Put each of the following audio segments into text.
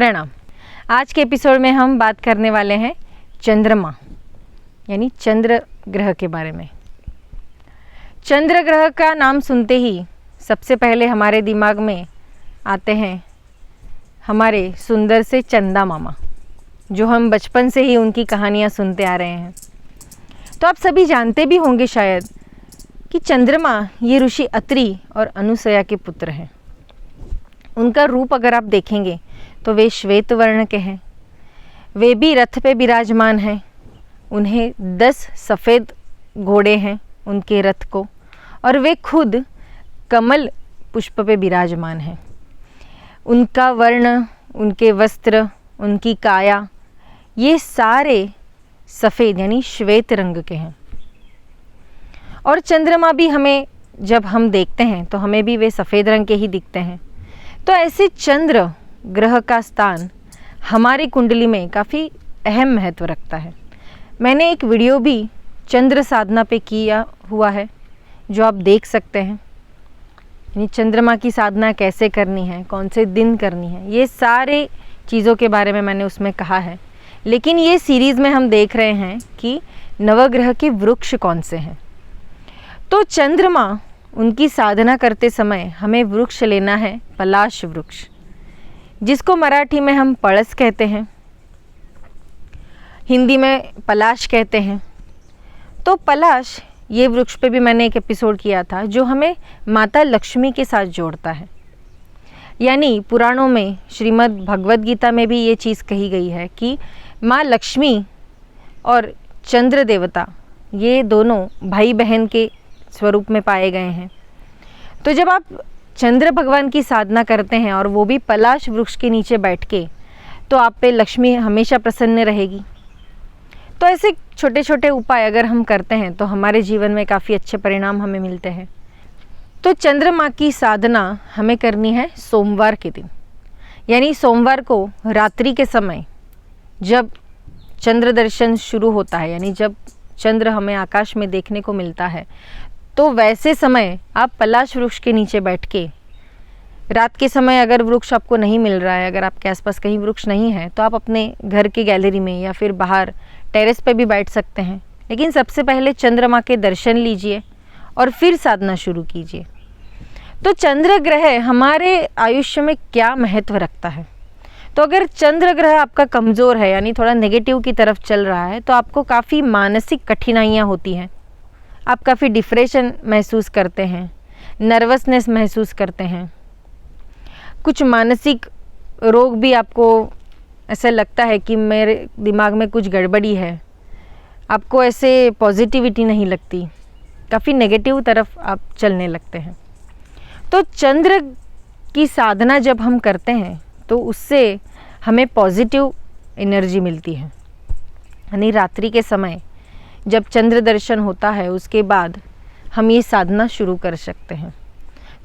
प्रणाम। आज के एपिसोड में हम बात करने वाले हैं चंद्रमा यानी चंद्र ग्रह के बारे में। चंद्र ग्रह का नाम सुनते ही सबसे पहले हमारे दिमाग में आते हैं हमारे सुंदर से चंदा मामा, जो हम बचपन से ही उनकी कहानियाँ सुनते आ रहे हैं। तो आप सभी जानते भी होंगे शायद कि चंद्रमा ये ऋषि अत्रि और अनुसया के पुत्र हैं। उनका रूप अगर आप देखेंगे तो वे श्वेत वर्ण के हैं। वे भी रथ पे विराजमान हैं। उन्हें 10 सफ़ेद घोड़े हैं उनके रथ को, और वे खुद कमल पुष्प पे विराजमान हैं। उनका वर्ण, उनके वस्त्र, उनकी काया, ये सारे सफ़ेद यानी श्वेत रंग के हैं। और चंद्रमा भी हमें जब हम देखते हैं तो हमें भी वे सफ़ेद रंग के ही दिखते हैं। तो ऐसे चंद्र ग्रह का स्थान हमारी कुंडली में काफ़ी अहम महत्व रखता है। मैंने एक वीडियो भी चंद्र साधना पे किया हुआ है, जो आप देख सकते हैं। यानी चंद्रमा की साधना कैसे करनी है, कौन से दिन करनी है, ये सारे चीज़ों के बारे में मैंने उसमें कहा है। लेकिन ये सीरीज़ में हम देख रहे हैं कि नवग्रह के वृक्ष कौन से हैं। तो चंद्रमा, उनकी साधना करते समय हमें वृक्ष लेना है पलाश वृक्ष, जिसको मराठी में हम पळस कहते हैं, हिंदी में पलाश कहते हैं। तो पलाश, ये वृक्ष पे भी मैंने एक एपिसोड किया था, जो हमें माता लक्ष्मी के साथ जोड़ता है। यानी पुराणों में, श्रीमद् भगवद गीता में भी ये चीज़ कही गई है कि माँ लक्ष्मी और चंद्र देवता ये दोनों भाई बहन के स्वरूप में पाए गए हैं। तो जब आप चंद्र भगवान की साधना करते हैं और वो भी पलाश वृक्ष के नीचे बैठ के, तो आप पे लक्ष्मी हमेशा प्रसन्न रहेगी। तो ऐसे छोटे छोटे उपाय अगर हम करते हैं तो हमारे जीवन में काफ़ी अच्छे परिणाम हमें मिलते हैं। तो चंद्रमा की साधना हमें करनी है सोमवार के दिन, यानी सोमवार को रात्रि के समय जब चंद्र दर्शन शुरू होता है, यानी जब चंद्र हमें आकाश में देखने को मिलता है, तो वैसे समय आप पलाश वृक्ष के नीचे बैठ के, रात के समय अगर वृक्ष आपको नहीं मिल रहा है, अगर आपके आसपास कहीं वृक्ष नहीं है, तो आप अपने घर के गैलरी में या फिर बाहर टेरेस पे भी बैठ सकते हैं। लेकिन सबसे पहले चंद्रमा के दर्शन लीजिए और फिर साधना शुरू कीजिए। तो चंद्र ग्रह हमारे आयुष्य में क्या महत्व रखता है? तो अगर चंद्र ग्रह आपका कमज़ोर है, यानी थोड़ा नेगेटिव की तरफ चल रहा है, तो आपको काफ़ी मानसिक कठिनाइयाँ होती हैं। आप काफ़ी डिप्रेशन महसूस करते हैं, नर्वसनेस महसूस करते हैं, कुछ मानसिक रोग भी, आपको ऐसा लगता है कि मेरे दिमाग में कुछ गड़बड़ी है, आपको ऐसे पॉजिटिविटी नहीं लगती, काफ़ी नेगेटिव तरफ आप चलने लगते हैं। तो चंद्र की साधना जब हम करते हैं तो उससे हमें पॉजिटिव एनर्जी मिलती है। यानी रात्रि के समय जब चंद्र दर्शन होता है, उसके बाद हम ये साधना शुरू कर सकते हैं।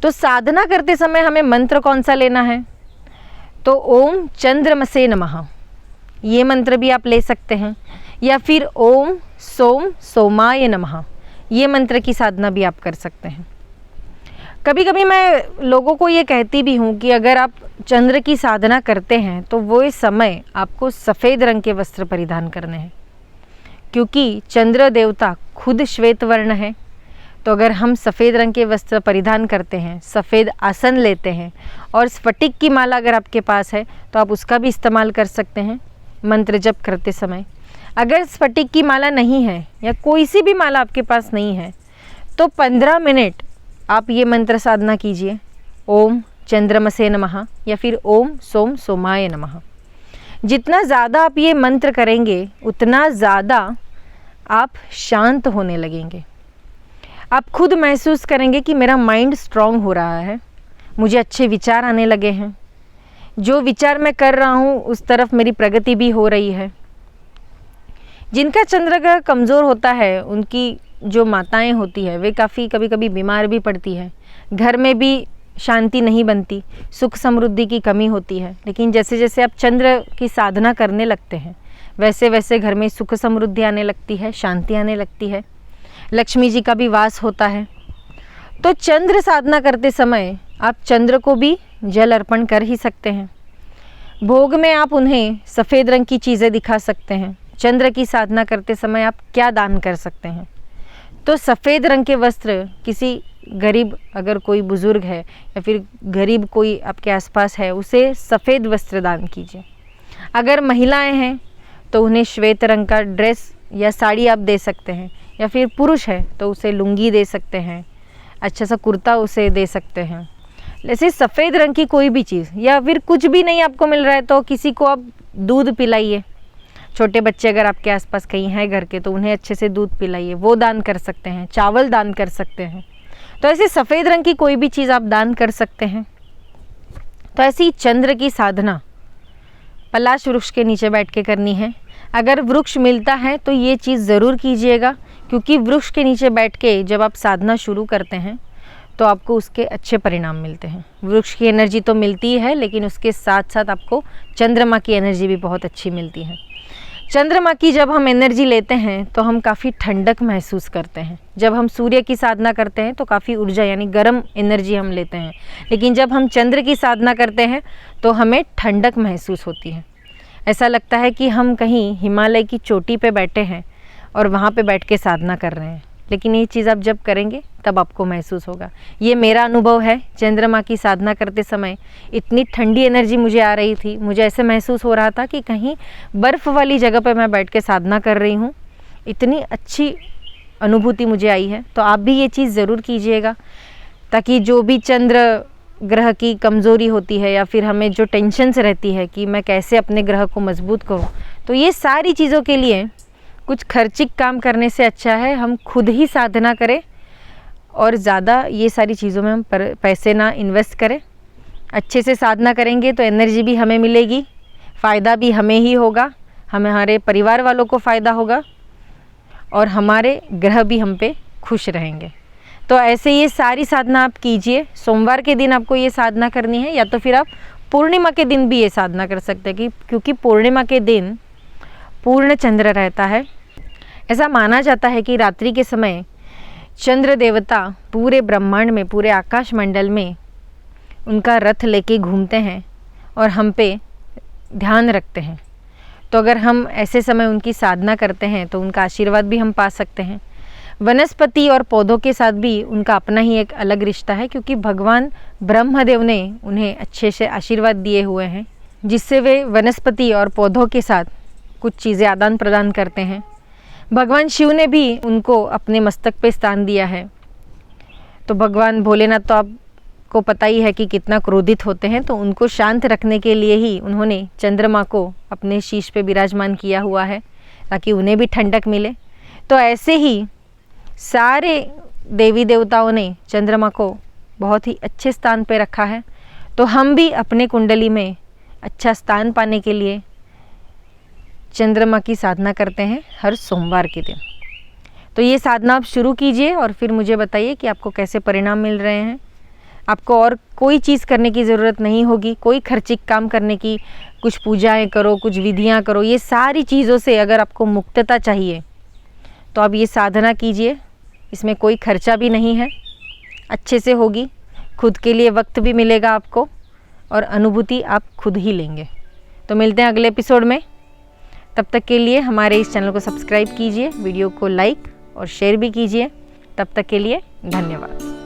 तो साधना करते समय हमें मंत्र कौन सा लेना है? तो ओम चंद्रमसे नमः, ये मंत्र भी आप ले सकते हैं, या फिर ओम सोम सोमाय नमः, ये मंत्र की साधना भी आप कर सकते हैं। कभी कभी मैं लोगों को ये कहती भी हूँ कि अगर आप चंद्र की साधना करते हैं तो वो समय आपको सफ़ेद रंग के वस्त्र परिधान करने हैं, क्योंकि चंद्र देवता खुद श्वेत वर्ण है। तो अगर हम सफ़ेद रंग के वस्त्र परिधान करते हैं, सफ़ेद आसन लेते हैं, और स्फटिक की माला अगर आपके पास है तो आप उसका भी इस्तेमाल कर सकते हैं मंत्र जप करते समय। अगर स्फटिक की माला नहीं है या कोई सी भी माला आपके पास नहीं है, तो 15 मिनट आप ये मंत्र साधना कीजिए, ओम चंद्रमसे नमः या फिर ओम सोम सोमाय नमः। जितना ज़्यादा आप ये मंत्र करेंगे उतना ज़्यादा आप शांत होने लगेंगे। आप खुद महसूस करेंगे कि मेरा माइंड स्ट्रांग हो रहा है, मुझे अच्छे विचार आने लगे हैं, जो विचार मैं कर रहा हूँ उस तरफ मेरी प्रगति भी हो रही है। जिनका चंद्र ग्रह कमज़ोर होता है, उनकी जो माताएं होती है वे काफ़ी कभी कभी बीमार भी पड़ती है, घर में भी शांति नहीं बनती, सुख समृद्धि की कमी होती है। लेकिन जैसे जैसे आप चंद्र की साधना करने लगते हैं, वैसे वैसे घर में सुख समृद्धि आने लगती है, शांति आने लगती है, लक्ष्मी जी का भी वास होता है। तो चंद्र साधना करते समय आप चंद्र को भी जल अर्पण कर ही सकते हैं। भोग में आप उन्हें सफ़ेद रंग की चीज़ें दिखा सकते हैं। चंद्र की साधना करते समय आप क्या दान कर सकते हैं? तो सफ़ेद रंग के वस्त्र किसी गरीब, अगर कोई बुज़ुर्ग है या फिर गरीब कोई आपके आसपास है, उसे सफ़ेद वस्त्र दान कीजिए। अगर महिलाएं हैं तो उन्हें श्वेत रंग का ड्रेस या साड़ी आप दे सकते हैं, या फिर पुरुष है तो उसे लुंगी दे सकते हैं, अच्छा सा कुर्ता उसे दे सकते हैं। जैसे सफ़ेद रंग की कोई भी चीज़, या फिर कुछ भी नहीं आपको मिल रहा है तो किसी को आप दूध पिलाइए। छोटे बच्चे अगर आपके आसपास कहीं हैं घर के तो उन्हें अच्छे से दूध पिलाइए, वो दान कर सकते हैं। चावल दान कर सकते हैं। तो ऐसे सफ़ेद रंग की कोई भी चीज़ आप दान कर सकते हैं। तो ऐसी चंद्र की साधना पलाश वृक्ष के नीचे बैठ के करनी है। अगर वृक्ष मिलता है तो ये चीज़ ज़रूर कीजिएगा, क्योंकि वृक्ष के नीचे बैठ के जब आप साधना शुरू करते हैं तो आपको उसके अच्छे परिणाम मिलते हैं। वृक्ष की एनर्जी तो मिलती है, लेकिन उसके साथ साथ आपको चंद्रमा की एनर्जी भी बहुत अच्छी मिलती है। चंद्रमा की जब हम एनर्जी लेते हैं तो हम काफ़ी ठंडक महसूस करते हैं। जब हम सूर्य की साधना करते हैं तो काफ़ी ऊर्जा यानी गर्म एनर्जी हम लेते हैं, लेकिन जब हम चंद्र की साधना करते हैं तो हमें ठंडक महसूस होती है। ऐसा लगता है कि हम कहीं हिमालय की चोटी पे बैठे हैं और वहाँ पे बैठ के साधना कर रहे हैं। लेकिन ये चीज़ आप जब करेंगे तब आपको महसूस होगा। ये मेरा अनुभव है। चंद्रमा की साधना करते समय इतनी ठंडी एनर्जी मुझे आ रही थी, मुझे ऐसे महसूस हो रहा था कि कहीं बर्फ़ वाली जगह पे मैं बैठ के साधना कर रही हूँ। इतनी अच्छी अनुभूति मुझे आई है। तो आप भी ये चीज़ ज़रूर कीजिएगा, ताकि जो भी चंद्र ग्रह की कमज़ोरी होती है या फिर हमें जो टेंशन्स रहती है कि मैं कैसे अपने ग्रह को मजबूत करूँ, तो ये सारी चीज़ों के लिए कुछ खर्चिक काम करने से अच्छा है हम खुद ही साधना करें और ज़्यादा ये सारी चीज़ों में हम पैसे ना इन्वेस्ट करें। अच्छे से साधना करेंगे तो एनर्जी भी हमें मिलेगी, फ़ायदा भी हमें ही होगा, हमारे परिवार वालों को फ़ायदा होगा और हमारे ग्रह भी हम पे खुश रहेंगे। तो ऐसे ये सारी साधना आप कीजिए। सोमवार के दिन आपको ये साधना करनी है, या तो फिर आप पूर्णिमा के दिन भी ये साधना कर सकते हैं, क्योंकि पूर्णिमा के दिन पूर्ण चंद्र रहता है। ऐसा माना जाता है कि रात्रि के समय चंद्र देवता पूरे ब्रह्मांड में, पूरे आकाश मंडल में उनका रथ लेके घूमते हैं और हम पे ध्यान रखते हैं। तो अगर हम ऐसे समय उनकी साधना करते हैं तो उनका आशीर्वाद भी हम पा सकते हैं। वनस्पति और पौधों के साथ भी उनका अपना ही एक अलग रिश्ता है, क्योंकि भगवान ब्रह्मदेव ने उन्हें अच्छे से आशीर्वाद दिए हुए हैं, जिससे वे वनस्पति और पौधों के साथ कुछ चीज़ें आदान प्रदान करते हैं। भगवान शिव ने भी उनको अपने मस्तक पे स्थान दिया है। तो भगवान भोलेनाथ तो आपको पता ही है कि कितना क्रोधित होते हैं, तो उनको शांत रखने के लिए ही उन्होंने चंद्रमा को अपने शीश पे विराजमान किया हुआ है, ताकि उन्हें भी ठंडक मिले। तो ऐसे ही सारे देवी देवताओं ने चंद्रमा को बहुत ही अच्छे स्थान पे रखा है। तो हम भी अपने कुंडली में अच्छा स्थान पाने के लिए चंद्रमा की साधना करते हैं हर सोमवार के दिन। तो ये साधना आप शुरू कीजिए और फिर मुझे बताइए कि आपको कैसे परिणाम मिल रहे हैं। आपको और कोई चीज़ करने की ज़रूरत नहीं होगी, कोई खर्चिक काम करने की, कुछ पूजाएं करो, कुछ विधियां करो। ये सारी चीज़ों से अगर आपको मुक्तता चाहिए तो आप ये साधना कीजिए। इसमें कोई खर्चा भी नहीं है, अच्छे से होगी, खुद के लिए वक्त भी मिलेगा आपको और अनुभूति आप खुद ही लेंगे। तो मिलते हैं अगले एपिसोड में। तब तक के लिए हमारे इस चैनल को सब्सक्राइब कीजिए, वीडियो को लाइक और शेयर भी कीजिए। तब तक के लिए धन्यवाद।